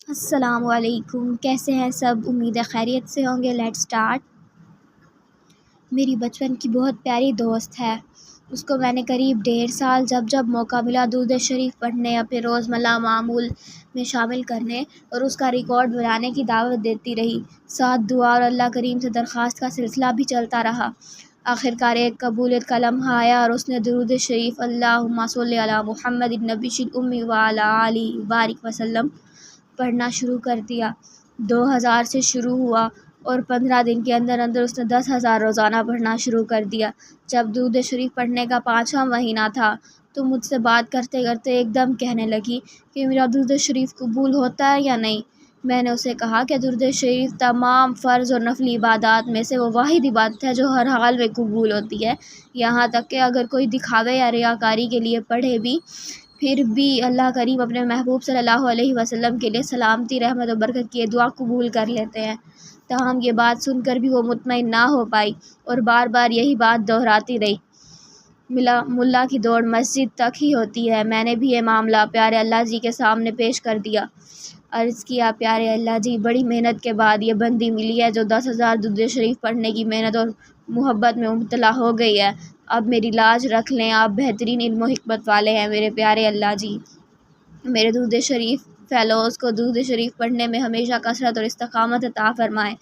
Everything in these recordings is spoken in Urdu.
السلام علیکم، کیسے ہیں سب؟ امید ہے خیریت سے ہوں گے۔ Let start. میری بچپن کی بہت پیاری دوست ہے، اس کو میں نے قریب 1.5 سال جب موقع ملا درود شریف پڑھنے، اپنے روزمرہ معمول میں شامل کرنے اور اس کا ریکارڈ بنانے کی دعوت دیتی رہی۔ ساتھ دعا اور اللہ کریم سے درخواست کا سلسلہ بھی چلتا رہا۔ آخرکار ایک قبولیت کا لمحہ آیا اور اس نے درود شریف اللہم صلی علی محمد النبی الأمی وعلی آلہ وبارک وسلم پڑھنا شروع کر دیا۔ 2000 سے شروع ہوا اور 15 دن کے اندر اس نے 10,000 روزانہ پڑھنا شروع کر دیا۔ جب درود شریف پڑھنے کا 5واں مہینہ تھا تو مجھ سے بات کرتے کرتے ایک دم کہنے لگی کہ میرا درود شریف قبول ہوتا ہے یا نہیں۔ میں نے اسے کہا کہ درود شریف تمام فرض اور نفلی عبادات میں سے وہ واحد عبادت ہے جو ہر حال میں قبول ہوتی ہے، یہاں تک کہ اگر کوئی دکھاوے یا ریاکاری کے لیے پڑھے بھی، پھر بھی اللہ کریم اپنے محبوب صلی اللہ علیہ وسلم کے لیے سلامتی، رحمت و برکت کی دعا قبول کر لیتے ہیں۔ تاہم یہ بات سن کر بھی وہ مطمئن نہ ہو پائی اور بار بار یہی بات دہراتی رہی۔ ملا کی دوڑ مسجد تک ہی ہوتی ہے۔ میں نے بھی یہ معاملہ پیارے اللہ جی کے سامنے پیش کر دیا۔ عرض کیا، پیارے اللہ جی، بڑی محنت کے بعد یہ بندی ملی ہے جو 10,000 درود شریف پڑھنے کی محنت اور محبت میں مبتلا ہو گئی ہے۔ اب میری لاج رکھ لیں، آپ بہترین علم و حکمت والے ہیں میرے پیارے اللہ جی۔ میرے درود شریف فیلوز کو درود شریف پڑھنے میں ہمیشہ کثرت اور استقامت عطا فرمائے۔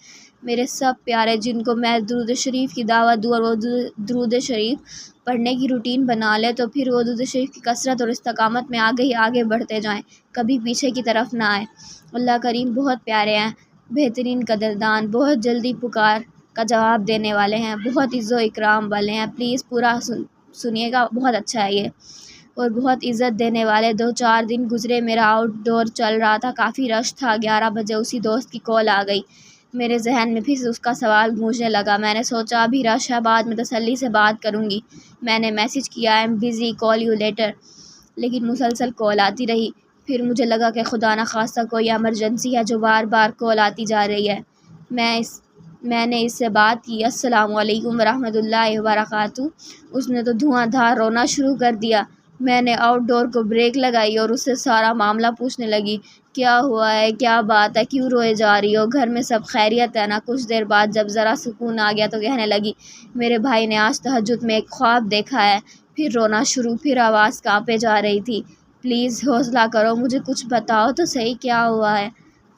میرے سب پیارے جن کو میں درود شریف کی دعوت دوں اور وہ درود شریف پڑھنے کی روٹین بنا لے تو پھر وہ درود شریف کی کثرت اور استقامت میں آگے ہی آگے بڑھتے جائیں، کبھی پیچھے کی طرف نہ آئے۔ اللہ کریم بہت پیارے ہیں، بہترین قدردان، بہت جلدی پکار کا جواب دینے والے ہیں، بہت عزت و اکرام والے ہیں۔ پلیز پورا سنیے گا، بہت اچھا ہے یہ، اور بہت عزت دینے والے۔ 2-4 دن گزرے، میرا آؤٹ ڈور چل رہا تھا، کافی رش تھا۔ 11 بجے اسی دوست کی کال آ گئی۔ میرے ذہن میں پھر اس کا سوال گونجنے لگا۔ میں نے سوچا ابھی رش ہے، بعد میں تسلی سے بات کروں گی۔ میں نے میسج کیا "I am busy, call you later", لیکن مسلسل کال آتی رہی۔ پھر مجھے لگا کہ خدا نخواستہ کوئی ایمرجنسی ہے جو بار بار کال آتی جا رہی ہے۔ میں نے اس سے بات کی "السلام علیکم ورحمۃ اللہ وبرکاتہ"۔ اس نے تو دھواں دھار رونا شروع کر دیا۔ میں نے آؤٹ ڈور کو بریک لگائی اور اس سے سارا معاملہ پوچھنے لگی۔ کیا ہوا ہے؟ کیا بات ہے؟ کیوں روئے جا رہی ہو؟ گھر میں سب خیریت ہے نا؟ کچھ دیر بعد جب ذرا سکون آ گیا تو کہنے لگی میرے بھائی نے آج تہجد میں ایک خواب دیکھا ہے۔ پھر رونا شروع، پھر آواز کانپے جا رہی تھی۔ پلیز حوصلہ کرو، مجھے کچھ بتاؤ تو صحیح کیا ہوا ہے؟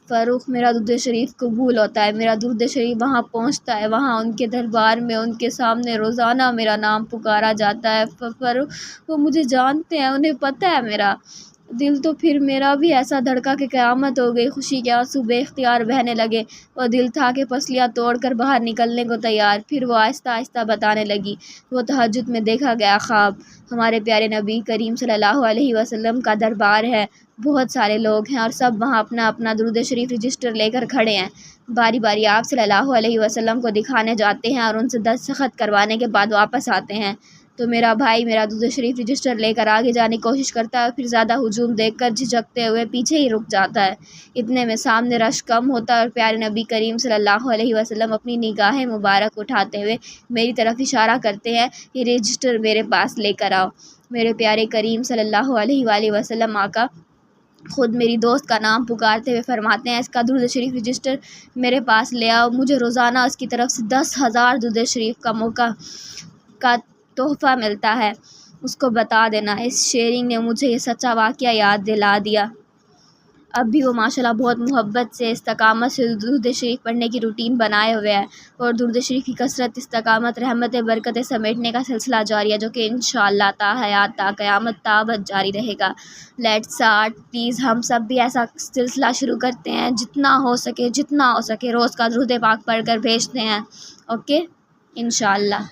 فاروق، میرا درود شریف قبول ہوتا ہے، میرا درود شریف وہاں پہنچتا ہے، وہاں ان کے دربار میں ان کے سامنے روزانہ میرا نام پکارا جاتا ہے۔ فاروق، وہ مجھے جانتے ہیں، انہیں پتہ ہے میرا دل تو پھر میرا بھی ایسا دھڑکا کہ قیامت ہو گئی۔ خوشی کے آنسو بے اختیار بہنے لگے۔ وہ دل تھا کہ پسلیاں توڑ کر باہر نکلنے کو تیار۔ پھر وہ آہستہ آہستہ بتانے لگی وہ تہجد میں دیکھا گیا خواب۔ ہمارے پیارے نبی کریم صلی اللہ علیہ وسلم کا دربار ہے، بہت سارے لوگ ہیں اور سب وہاں اپنا اپنا درود شریف رجسٹر لے کر کھڑے ہیں۔ باری باری آپ صلی اللہ علیہ وسلم کو دکھانے جاتے ہیں اور ان سے دستخط کروانے کے بعد واپس آتے ہیں۔ تو میرا بھائی میرا درود شریف رجسٹر لے کر آگے جانے کی کوشش کرتا ہے، پھر زیادہ ہجوم دیکھ کر جھجکتے ہوئے پیچھے ہی رک جاتا ہے۔ اتنے میں سامنے رش کم ہوتا ہے اور پیارے نبی کریم صلی اللہ علیہ وسلم اپنی نگاہیں مبارک اٹھاتے ہوئے میری طرف اشارہ کرتے ہیں یہ رجسٹر میرے پاس لے کر آؤ۔ میرے پیارے کریم صلی اللہ علیہ وآلہ وسلم آقا خود میری دوست کا نام پکارتے ہوئے فرماتے ہیں اس کا درود شریف رجسٹر میرے پاس لے آؤ، مجھے روزانہ اس کی طرف سے 10,000 درود شریف کا موقع کا تحفہ ملتا ہے، اس کو بتا دینا۔ اس شیئرنگ نے مجھے یہ سچا واقعہ یاد دلا دیا۔ اب بھی وہ ماشاءاللہ بہت محبت سے، استقامت سے درود شریف پڑھنے کی روٹین بنائے ہوئے ہے اور درود شریف کی کثرت، استقامت، رحمت برکتیں سمیٹنے کا سلسلہ جاری ہے جو کہ انشاءاللہ تا حیات تا قیامت تا ابد جاری رہے گا۔ لیٹس اسٹارٹ، پلیز ہم سب بھی ایسا سلسلہ شروع کرتے ہیں، جتنا ہو سکے روز کا درود پاک پڑھ کر بھیجتے ہیں، اوکے انشاءاللہ۔